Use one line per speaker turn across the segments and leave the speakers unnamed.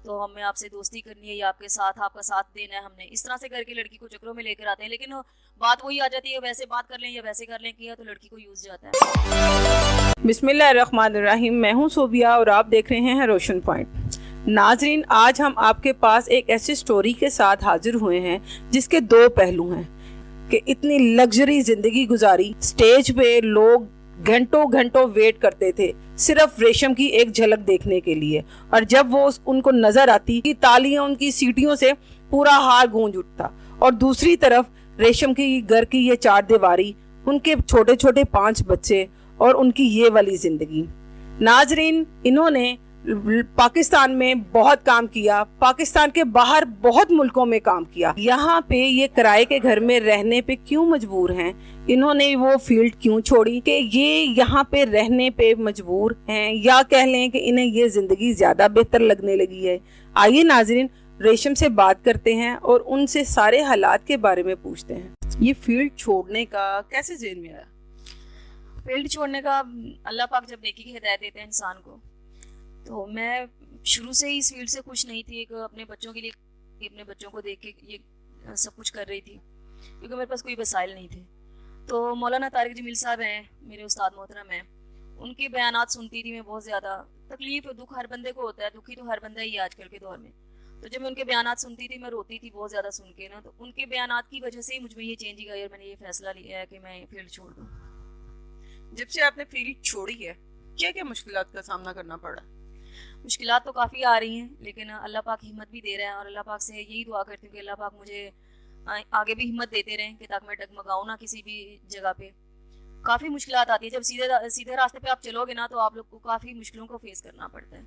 तो हमें आपसे दोस्ती करनी है या आपके साथ आपका साथ देना है, हमने इस तरह से करके लड़की को चक्रों में लेकर आते हैं। लेकिन बात वही आ जाती है, वैसे बात कर लें या वैसे कर लें किया तो लड़की को यूज जाता है।
बिस्मिल्लाहिर्रहमानिर्रहीम। मैं हूं सोबिया और आप देख रहे हैं रोशन पॉइंट। नाजरीन, आज हम आपके पास एक ऐसी स्टोरी के साथ हाजिर हुए हैं जिसके दो पहलू हैं कि इतनी लग्जरी जिंदगी गुजारी, स्टेज पे लोग घंटों घंटों वेट करते थे सिर्फ रेशम की एक झलक देखने के लिए, और जब वो उनको नजर आती कि तालियां उनकी सीटियों से पूरा हाल गूंज उठता। और दूसरी तरफ रेशम की घर की ये चार दीवारी, उनके छोटे छोटे 5 बच्चे और उनकी ये वाली जिंदगी। नाजरीन, इन्होंने पाकिस्तान में बहुत काम किया, पाकिस्तान के बाहर बहुत मुल्कों में काम किया। यहाँ पे ये किराए के घर में रहने पे क्यों मजबूर हैं, इन्होंने वो फील्ड क्यों छोड़ी कि ये यहाँ पे रहने पे मजबूर हैं, या कह लें कि इन्हें ये जिंदगी ज्यादा बेहतर लगने लगी है। आइए नाजरीन, रेशम से बात करते हैं और उनसे सारे हालात के बारे में पूछते हैं। ये फील्ड छोड़ने का कैसे ज़हन में आया?
फील्ड छोड़ने का अल्लाह पाक जब नेकी की हिदायत देते हैं इंसान को, तो मैं शुरू से ही इस फील्ड से खुश नहीं थी। एक अपने बच्चों के लिए, अपने बच्चों को देख के ये सब कुछ कर रही थी, क्योंकि मेरे पास कोई वसाइल नहीं थे। तो मौलाना तारिक जमील साहब हैं, मेरे उस्ताद मोहतरम हैं, उनके बयानात सुनती थी मैं बहुत ज़्यादा। तकलीफ दुख हर बंदे को होता है, दुखी तो हर बंदा ही है आजकल के दौर में। तो जब मैं उनके बयानात सुनती थी मैं रोती थी बहुत ज़्यादा सुन के ना। तो उनके बयानात की वजह से ही मुझ में ये चेंज आई और मैंने ये फैसला लिया है कि मैं फील्ड छोड़ दूँ।
जब से आपने फील्ड छोड़ी है, क्या क्या मुश्किलात का सामना करना पड़ा?
मुश्किलात तो काफ़ी आ रही हैं, लेकिन अल्लाह पाक हिम्मत भी दे रहा है। और अल्लाह पाक से यही दुआ करती हूँ कि अल्लाह पाक मुझे आगे भी हिम्मत देते रहें कि ताकि मैं डगमगाऊँ ना किसी भी जगह पे। काफ़ी मुश्किलात आती है जब सीधे रास्ते पे आप चलोगे ना, तो आप लोग को काफ़ी मुश्किलों को फेस करना पड़ता है।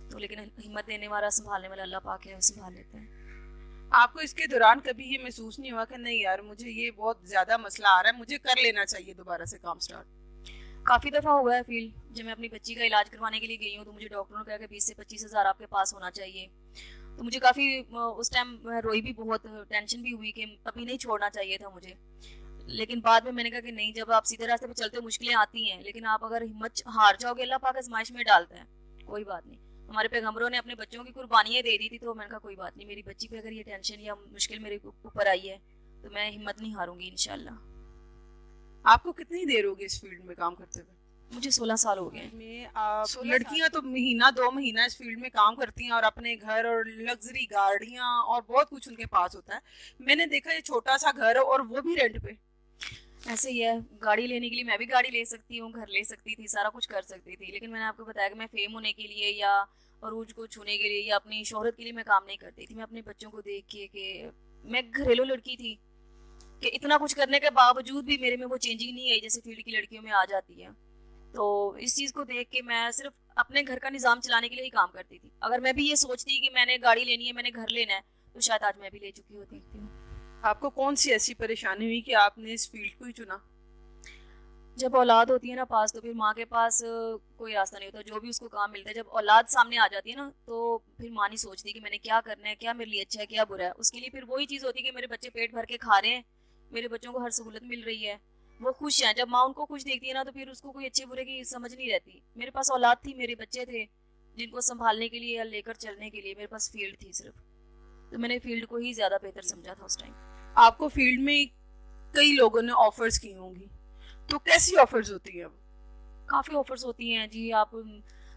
तो लेकिन हिम्मत देने वाला, संभालने वाला अल्लाह पाक है, वो संभाल लेते हैं।
आपको इसके दौरान कभी ये महसूस नहीं हुआ कि नहीं यार, मुझे ये बहुत ज्यादा मसला आ रहा है, मुझे कर लेना चाहिए दोबारा से काम स्टार्ट?
काफ़ी दफ़ा हुआ है फील्ड। जब मैं अपनी बच्ची का इलाज करवाने के लिए गई हूँ तो मुझे डॉक्टरों ने कहा कि 20 से 25 हज़ार आपके पास होना चाहिए। तो मुझे काफ़ी उस टाइम रोई भी बहुत, टेंशन भी हुई कि अभी नहीं छोड़ना चाहिए था मुझे। लेकिन बाद में मैंने कहा कि नहीं, जब आप सीधे रास्ते पे चलते हो मुश्किलें आती हैं, लेकिन आप अगर हिम्मत हार जाओगे अल्लाह पाक आजमाइश में डालता है, कोई बात नहीं। हमारे पैगम्बरों ने अपने बच्चों की कुर्बानियाँ दे दी थी, तो मैंने कहा कोई बात नहीं, मेरी बच्ची पे अगर ये टेंशन या मुश्किल मेरे ऊपर आई है तो मैं हिम्मत नहीं हारूंगी इंशाल्लाह।
आपको कितनी देर होगी इस फील्ड में काम करते हुए?
मुझे 16 साल हो गए
में लड़कियां तो महीना 2 महीना इस फील्ड में काम करती हैं और अपने घर और लग्जरी गाड़ियां और बहुत कुछ उनके पास होता है। मैंने देखा ये छोटा सा घर है और वो भी रेंट पे।
ऐसे ही है। गाड़ी लेने के लिए मैं भी गाड़ी ले सकती हूँ, घर ले सकती थी, सारा कुछ कर सकती थी, लेकिन मैंने आपको बताया कि मैं फेम होने के लिए या अरूज को छूने के लिए या अपनी शोहरत के लिए मैं काम नहीं करती थी। मैं अपने बच्चों को देख के कि मैं घरेलू लड़की थी कि इतना कुछ करने के बावजूद भी मेरे में वो चेंजिंग नहीं आई जैसे फील्ड की लड़कियों में आ जाती है। तो इस चीज़ को देख के मैं सिर्फ अपने घर का निज़ाम चलाने के लिए ही काम करती थी। अगर मैं भी ये सोचती कि मैंने गाड़ी लेनी है, मैंने घर लेना है, तो शायद आज मैं भी ले चुकी होती।
आपको कौन सी ऐसी परेशानी हुई कि आपने इस फील्ड को ही चुना?
जब औलाद होती है ना पास, तो फिर माँ के पास कोई रास्ता नहीं होता, जो भी उसको काम मिलता है। जब औलाद सामने आ जाती है ना, तो फिर माँ नहीं सोचती कि मैंने क्या करना है, क्या मेरे लिए अच्छा है, क्या बुरा है। उसके लिए फिर वही चीज़ होती है कि मेरे बच्चे पेट भर के खा रहे हैं, मेरे बच्चों को हर सहूलत मिल रही है, वो खुश हैं। जब माँ उनको खुश देखती है ना, तो फिर उसको कोई अच्छे बुरे की समझ नहीं रहती। मेरे पास औलाद थी, मेरे बच्चे थे, जिनको संभालने के लिए या लेकर चलने के लिए मेरे पास फील्ड थी सिर्फ। तो मैंने फील्ड को ही ज़्यादा बेहतर समझा था उस टाइम।
आपको फील्ड में कई लोगों ने ऑफर्स की होंगी, तो कैसी ऑफर्स होती है?
काफ़ी ऑफर्स होती हैं जी। आप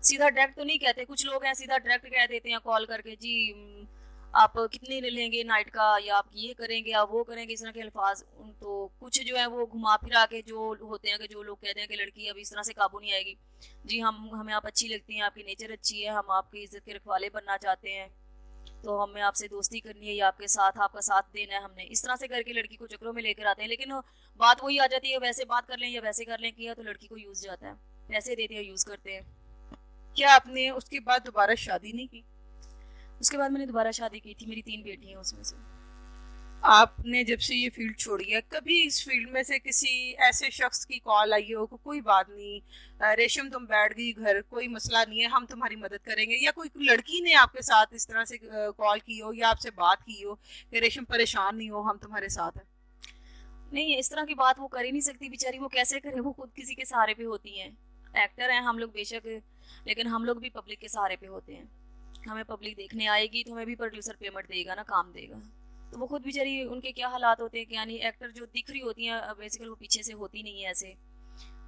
सीधा डायरेक्ट तो नहीं कहते, कुछ लोग हैं सीधा डायरेक्ट कह देते हैं कॉल करके, जी आप कितने लेंगे नाइट का, या आप ये करेंगे या वो करेंगे, इस तरह के अल्फाज। तो कुछ जो है वो घुमा फिरा के जो होते हैं कि जो लोग कहते हैं कि लड़की अब इस तरह से काबू नहीं आएगी, जी हमें आप अच्छी लगती हैं, आपकी नेचर अच्छी है, हम आपकी इज्जत के रखवाले बनना चाहते हैं, तो हमें आपसे दोस्ती करनी है या आपके साथ आपका साथ देना है, हमने इस तरह से करके लड़की को चक्रों में लेकर आते हैं। लेकिन बात वही आ जाती है, वैसे बात कर लें या वैसे कर लें किया तो लड़की को यूज जाता है, पैसे देते हैं, यूज करते हैं।
क्या आपने उसके बाद दोबारा शादी नहीं की?
उसके बाद मैंने दोबारा शादी की थी, मेरी 3 बेटी हैं उसमें से।
आपने जब से ये फील्ड छोड़ी है, कभी इस फील्ड में से किसी ऐसे शख्स की कॉल आई हो कि कोई बात नहीं रेशम, तुम बैठ गई घर, कोई मसला नहीं है, हम तुम्हारी मदद करेंगे, या कोई लड़की ने आपके साथ इस तरह से कॉल की हो या आपसे बात की हो कि रेशम परेशान नहीं हो, हम तुम्हारे साथ हैं?
नहीं, इस तरह की बात वो कर ही नहीं सकती बेचारी, वो कैसे करे, वो खुद किसी के सहारे पे होती हैं। एक्टर हैं हम लोग बेशक, लेकिन हम लोग भी पब्लिक के सहारे पे होते हैं। हमें पब्लिक देखने आएगी तो हमें भी प्रोड्यूसर पेमेंट देगा ना, काम देगा। तो वो खुद बेचारी, उनके क्या हालात होते हैं क्या नहीं, एक्टर जो दिख रही होती हैं बेसिकली वो पीछे से होती नहीं है ऐसे,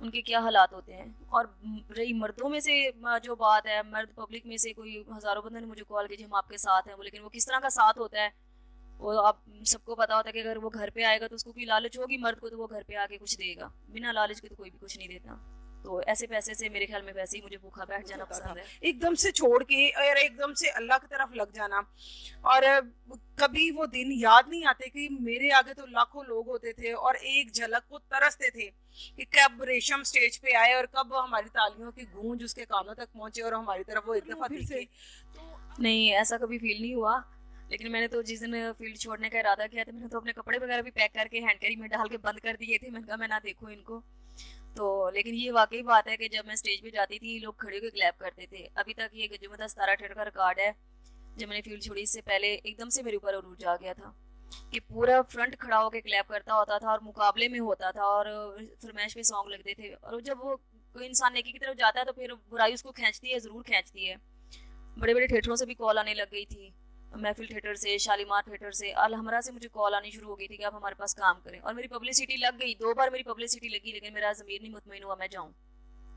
उनके क्या हालात होते हैं। और रही मर्दों में से जो बात है, मर्द पब्लिक में से कोई हज़ारों बंदे ने मुझे कॉल की जी हम आपके साथ हैं, वो लेकिन वो किस तरह का साथ होता है वो आप सबको पता होता है कि अगर वो घर पे आएगा तो उसको कोई लालच होगी मर्द को, तो वो घर पे आके कुछ देगा, बिना लालच के तो कोई भी कुछ नहीं देता। तो ऐसे पैसे से मेरे ख्याल में वैसे ही मुझे भूखा बैठ जाना पसंद है।
एकदम से छोड़ के और एकदम से अल्लाह की तरफ लग जाना। और कभी वो दिन याद नहीं आते कि मेरे आगे तो लाखों लोग होते थे और एक झलक को तरसते थे कि कब रेशम स्टेज पे आए और कब हमारी तालियों की गूंज उसके कानों तक पहुंचे और हमारी तरफ वो एक दफा देखे।
तो नहीं, ऐसा कभी फील नहीं हुआ। लेकिन मैंने तो जिस दिन फील्ड छोड़ने का इरादा किया था, मैंने तो अपने कपड़े वगैरह भी पैक करके हैंड कैरी में डाल के बंद कर दिए थे। मैंने कहा मैं ना देखूं इनको। तो लेकिन ये वाकई बात है कि जब मैं स्टेज पे जाती थी लोग खड़े होकर क्लैप करते थे। अभी तक ये जो मेरा 17 थिएटर का रिकॉर्ड है, जब मैंने फील्ड छोड़ी इससे पहले एकदम से मेरे ऊपर अरूज आ गया था कि पूरा फ्रंट खड़ा होकर क्लैप करता होता था और मुकाबले में होता था और फरमाइश में सॉन्ग लगते थे। और जब वो कोई इंसान नेकी की तरफ जाता है तो फिर बुराई उसको खींचती है, ज़रूर खींचती है। बड़े बड़े थिएटरों से भी कॉल आने लग गई थी, महफिल थिएटर से, शालीमार थिएटर से, अल हमरा से मुझे कॉल आनी शुरू हो गई थी कि आप हमारे पास काम करें। और मेरी पब्लिसिटी लग गई, 2 बार मेरी पब्लिसिटी लगी, लेकिन मेरा ज़मीर नहीं मुतमईन हुआ मैं जाऊँ।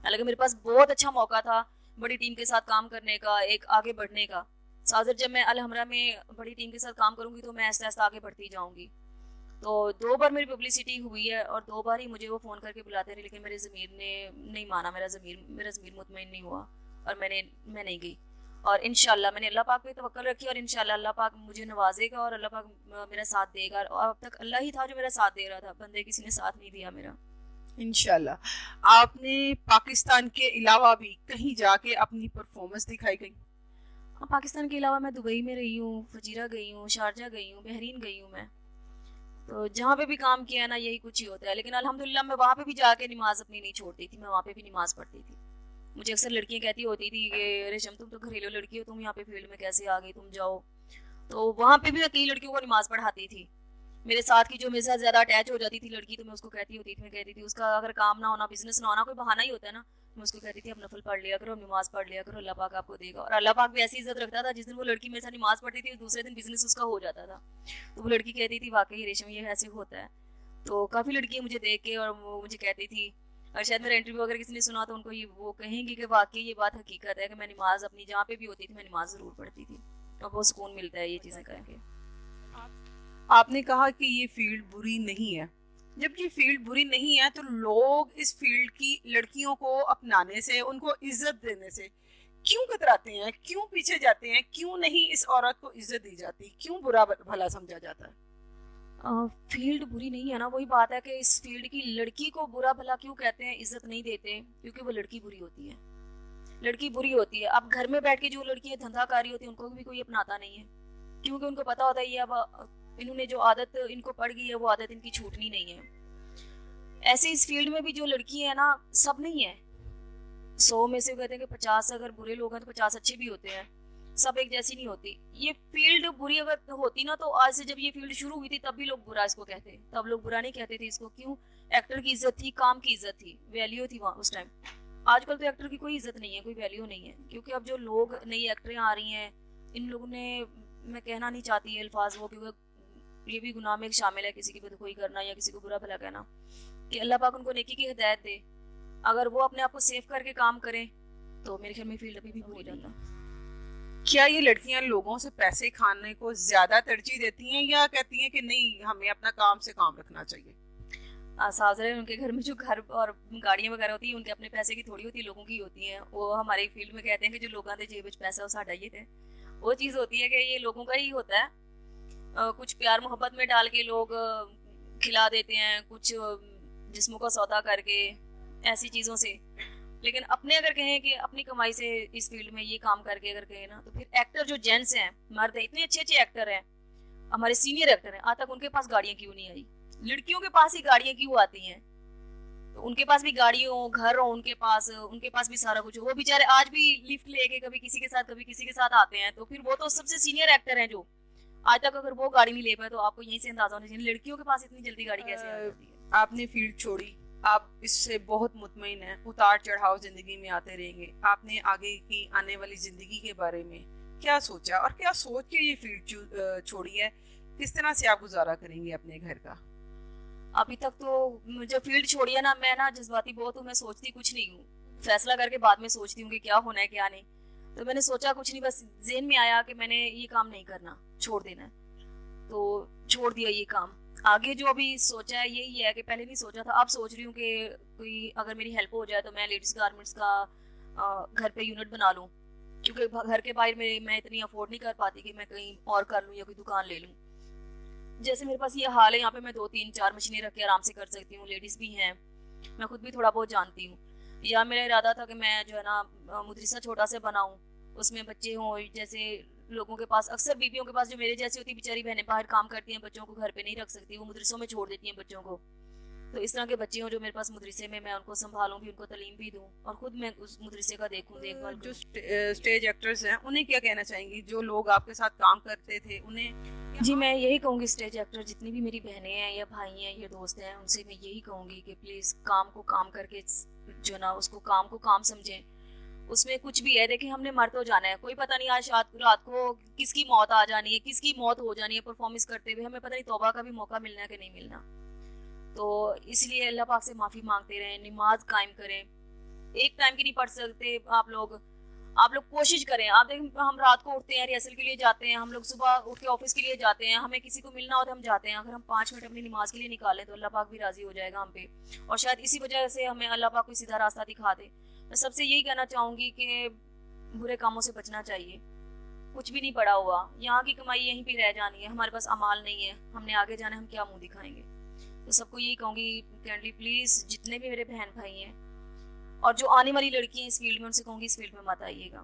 हालांकि मेरे पास बहुत अच्छा मौका था बड़ी टीम के साथ काम करने का, एक आगे बढ़ने का। साजर जब मैं अल हमरा में बड़ी टीम के साथ काम करूंगी तो मैं आहिस्ता आहिस्ता आगे बढ़ती जाऊंगी। तो 2 बार मेरी पब्लिसिटी हुई है और 2 बार ही मुझे वो फ़ोन करके बुलाते रहे, लेकिन मेरे ज़मीर ने नहीं माना, मेरा ज़मीर मुतमईन नहीं हुआ और मैं नहीं गई। और इंशाल्लाह मैंने अल्लाह पाक पे तवक्कल रखी और इंशाल्लाह अल्लाह पाक मुझे नवाजेगा और अल्लाह पाक मेरा साथ देगा। और अब तक अल्लाह ही था जो मेरा साथ दे रहा था, बंदे किसी ने साथ नहीं दिया मेरा।
इंशाल्लाह। आपने पाकिस्तान के अलावा भी कहीं जाके अपनी परफॉर्मेंस दिखाई गई?
हाँ, पाकिस्तान के अलावा मैं दुबई में रही हूँ, फजीरा गई हूँ, शारजा गई हूँ, बहरीन गई हूँ मैं। तो जहाँ पे भी काम किया ना यही कुछ ही होता है। लेकिन अल्हम्दुलिल्लाह मैं वहाँ पे भी जाके नमाज अपनी नहीं छोड़ती थी, मैं वहाँ पे भी नमाज पढ़ती थी। मुझे अक्सर लड़कियाँ कहती होती थी कि रेशम तुम तो घरेलू लड़की हो, तुम यहाँ पे फील्ड में कैसे आ गई, तुम जाओ। तो वहाँ पे भी मैं कई लड़कियों को नमाज पढ़ाती थी। मेरे साथ की जो मेरे साथ ज़्यादा अटैच हो जाती थी लड़की, तो मैं उसको कहती होती थी, मैं कहती थी उसका अगर काम ना होना, बिजनेस ना होना, कोई बहाना ही होता है ना, मैं उसको कहती थी अब नफल पढ़ लिया करो, नमाज पढ़ लिया करो, अल्लाह पाक आपको देगा। और अल्लाह पाक भी ऐसी इज्जत रखता था, जिस दिन वो लड़की मेरे साथ नमाज पढ़ती थी दूसरे दिन बिजनेस उसका हो जाता था। तो वो लड़की कहती थी वाकई रेशम ये ऐसे होता है। तो काफ़ी लड़कियाँ मुझे देख के और वो मुझे कहती थी, और शायद मेरा इंटरव्यू अगर किसी ने सुना तो उनको ये वो कहेंगे कि वाकई ये बात हकीकत है कि मैं नमाज अपनी जहाँ पे भी होती थी मैं नमाज ज़रूर पढ़ती थी और बहुत सुकून मिलता है ये चीज़ें करके।
आपने कहा कि ये फील्ड बुरी नहीं है। जब ये फील्ड बुरी नहीं है तो लोग इस फील्ड की लड़कियों को अपनाने से, उनको इज्जत देने से क्यों कतराते हैं, क्यों पीछे जाते हैं, क्यों नहीं इस औरत को इज्जत दी जाती, क्यों बुरा भला समझा जाता है?
फील्ड बुरी नहीं है ना, वही बात है कि इस फील्ड की लड़की को बुरा भला क्यों कहते हैं, इज्जत नहीं देते, क्योंकि वो लड़की बुरी होती है। लड़की बुरी होती है। अब घर में बैठ के जो लड़कियां धंधाकारी होती है उनको भी कोई अपनाता नहीं है, क्योंकि उनको पता होता है ये अब इन्होंने जो आदत इनको पड़ गई है वो आदत इनकी छूटनी नहीं है। ऐसे इस फील्ड में भी जो लड़की है ना, सब नहीं है। 100 में से कहते हैं कि 50 अगर बुरे लोग हैं तो 50 अच्छे भी होते हैं, सब एक जैसी नहीं होती। ये फील्ड बुरी अगर होती ना तो आज से जब ये फील्ड शुरू हुई थी तब भी लोग बुरा इसको कहते, तब लोग बुरा नहीं कहते थे इसको। क्यों? एक्टर की इज्जत थी, काम की इज्जत थी, वैल्यू थी वहाँ उस टाइम। आजकल तो एक्टर की कोई इज्जत नहीं है, कोई वैल्यू नहीं है, क्योंकि अब जो लोग नई एक्टरें आ रही हैं इन लोगों ने, मैं कहना नहीं चाहती ये अल्फाज वो, क्योंकि ये भी गुनाह में शामिल है किसी की बदखोई करना या किसी को बुरा भला कहना, कि अल्लाह पाक उनको नेकी की हिदायत दे। अगर वो अपने आप को सेफ करके काम करें तो मेरे ख्याल में फील्ड अभी भी बुरी जाता।
क्या ये लड़कियां लोगों से पैसे खाने को ज्यादा तरजीह देती हैं या कहती हैं कि नहीं हमें अपना काम से काम रखना चाहिए?
साजरे उनके घर में जो घर और गाड़ियां वगैरह होती हैं उनके अपने पैसे की थोड़ी होती है, लोगों की होती हैं। वो हमारे फील्ड में कहते हैं कि जो लोगों के जेब में पैसा वो साढ़ा ये थे, वो चीज़ होती है कि ये लोगों का ही होता है। कुछ प्यार मोहब्बत में डाल के लोग खिला देते हैं, कुछ जिस्मों का सौदा करके, ऐसी चीज़ों से। लेकिन अपने अगर कहें कि अपनी कमाई से इस फील्ड में ये काम करके अगर कहें ना, तो फिर एक्टर जो जेंट्स हैं, मर्द हैं, इतने अच्छे अच्छे एक्टर हैं, हमारे सीनियर एक्टर हैं, आज तक उनके पास गाड़ियाँ क्यों नहीं आई? लड़कियों के पास ही गाड़ियाँ क्यों आती हैं? तो उनके पास भी गाड़ी हो, घर हो, उनके पास भी सारा कुछ हो, वो बेचारे आज भी लिफ्ट लेके कभी किसी के साथ कभी किसी के साथ आते हैं। तो फिर वो तो सबसे सीनियर एक्टर हैं जो आज तक अगर वो गाड़ी नहीं ले पाए, तो आपको यहीं से अंदाजा होना चाहिए लड़कियों के पास इतनी जल्दी गाड़ी कैसे आ जाती है।
आपने फील्ड छोड़ी, आप इससे बहुत मुतमईन हैं, उतार चढ़ाव जिंदगी में आते रहेंगे। आपने आगे की आने वाली जिंदगी के बारे में क्या सोचा और क्या सोच के ये फील्ड छोड़ी है? किस तरह से आप गुजारा करेंगे अपने घर का?
अभी तक तो जब फील्ड छोड़ी है ना, मैं ना जज्बाती बहुत हूँ, मैं सोचती कुछ नहीं हूँ, फैसला करके बाद में सोचती हूँ कि क्या होना है क्या नहीं। तो मैंने सोचा कुछ नहीं, बस जेहन में आया कि मैंने ये काम नहीं करना, छोड़ देना है, तो छोड़ दिया ये काम। आगे जो अभी सोचा है यही है कि पहले नहीं सोचा था, अब सोच रही हूँ कि कोई अगर मेरी हेल्प हो जाए तो मैं लेडीज गारमेंट्स का घर पे यूनिट बना लूँ, क्योंकि घर के बाहर में मैं इतनी अफोर्ड नहीं कर पाती कि मैं कहीं और कर लूँ या कोई दुकान ले लूँ। जैसे मेरे पास ये हाल है, यहाँ पे मैं 2 3 4 मशीनें रख के आराम से कर सकती हूँ, लेडीज भी हैं, मैं खुद भी थोड़ा बहुत जानती हूँ। या मेरा इरादा था कि मैं जो है ना मदरसा छोटा से बनाऊँ, उसमें बच्चे हों, जैसे लोगों के पास अक्सर बीबियों के पास जो मेरे जैसी होती बेचारी बहनें बाहर काम करती हैं, बच्चों को घर पे नहीं रख सकती, वो मदरसों में छोड़ देती हैं बच्चों को। तो इस तरह के बच्चे हों जो मेरे पास मदरसे में, मैं उनको संभालूं भी, उनको तालीम भी दूं और खुद मैं उस मदरसे का देखूं, देखभाल
जो
करूं।
स्टेज एक्टर्स हैं उन्हें क्या कहना चाहेंगी, जो लोग आपके साथ काम करते थे उन्हें?
जी, मैं यही कहूँगी स्टेज एक्टर जितनी भी मेरी बहनें हैं या भाई हैं या दोस्त हैं, उनसे मैं यही कहूँगी कि प्लीज़ काम को काम करके जो ना उसको काम को काम समझें। उसमें कुछ भी है, देखिए हमने मर तो जाना है, कोई पता नहीं आज रात को किसकी मौत आ जानी है, किसकी मौत हो जानी है परफॉर्मेंस करते हुए, हमें पता नहीं तौबा का भी मौका मिलना है कि नहीं मिलना। तो इसलिए अल्लाह पाक से माफ़ी मांगते रहें, नमाज कायम करें। एक टाइम की नहीं पढ़ सकते आप लोग कोशिश करें। आप देखें हम रात को उठते हैं, रिहर्सल के लिए जाते हैं, हम लोग सुबह उठ के ऑफिस के लिए जाते हैं, हमें किसी को मिलना हो तो हम जाते हैं, अगर हम 5 मिनट अपनी नमाज के लिए निकालें तो अल्लाह पाक भी राजी हो जाएगा हम पे, और शायद इसी वजह से हमें अल्लाह पाक कोई सीधा रास्ता दिखा दे। मैं सबसे यही कहना चाहूँगी कि बुरे कामों से बचना चाहिए, कुछ भी नहीं पड़ा हुआ, यहाँ की कमाई यहीं पे रह जानी है, हमारे पास अमाल नहीं है, हमने आगे जाना है, हम क्या मुंह दिखाएंगे। तो सबको यही कहूँगी कैंडली प्लीज़, जितने भी मेरे बहन भाई हैं और जो आने वाली लड़की हैं इस फील्ड में, उनसे कहूँगी इस फील्ड में मत आइएगा,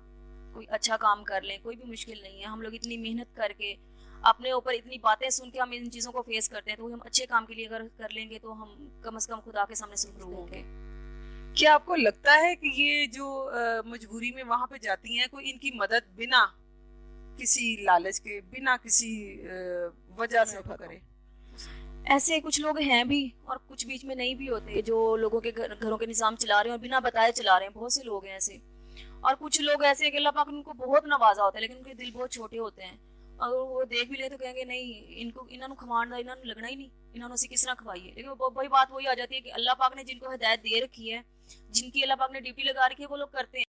कोई अच्छा काम कर लें, कोई भी मुश्किल नहीं है। हम लोग इतनी मेहनत करके अपने ऊपर इतनी बातें सुन के हम इन चीज़ों को फेस करते हैं, तो हम अच्छे काम के लिए अगर कर लेंगे तो हम कम से कम खुदा के सामने सुखरू होंगे।
क्या आपको लगता है कि ये जो मजबूरी में वहां पे जाती हैं, कोई इनकी मदद बिना किसी लालच के, बिना किसी वजह से करे?
ऐसे कुछ लोग हैं भी और कुछ बीच में नहीं भी होते, जो लोगों के घरों के निजाम चला रहे हैं और बिना बताए चला रहे हैं, बहुत से लोग हैं ऐसे। और कुछ लोग ऐसे हैं कि अल्लाह पाक ने उनको बहुत नवाजा होता है, लेकिन उनके दिल बहुत छोटे होते हैं, और वो देख भी ले तो कहेंगे नहीं इनको, इन्होंने खवाना, इन्होंने लगना ही नहीं, इन्होंने उसे किस तरह खवाई है। लेकिन वही बात वही आ जाती है कि अल्लाह पाक ने जिनको हिदायत दे रखी है, जिनकी अल्लाह पाक ने ड्यूटी लगा रखी है, वो लोग करते हैं।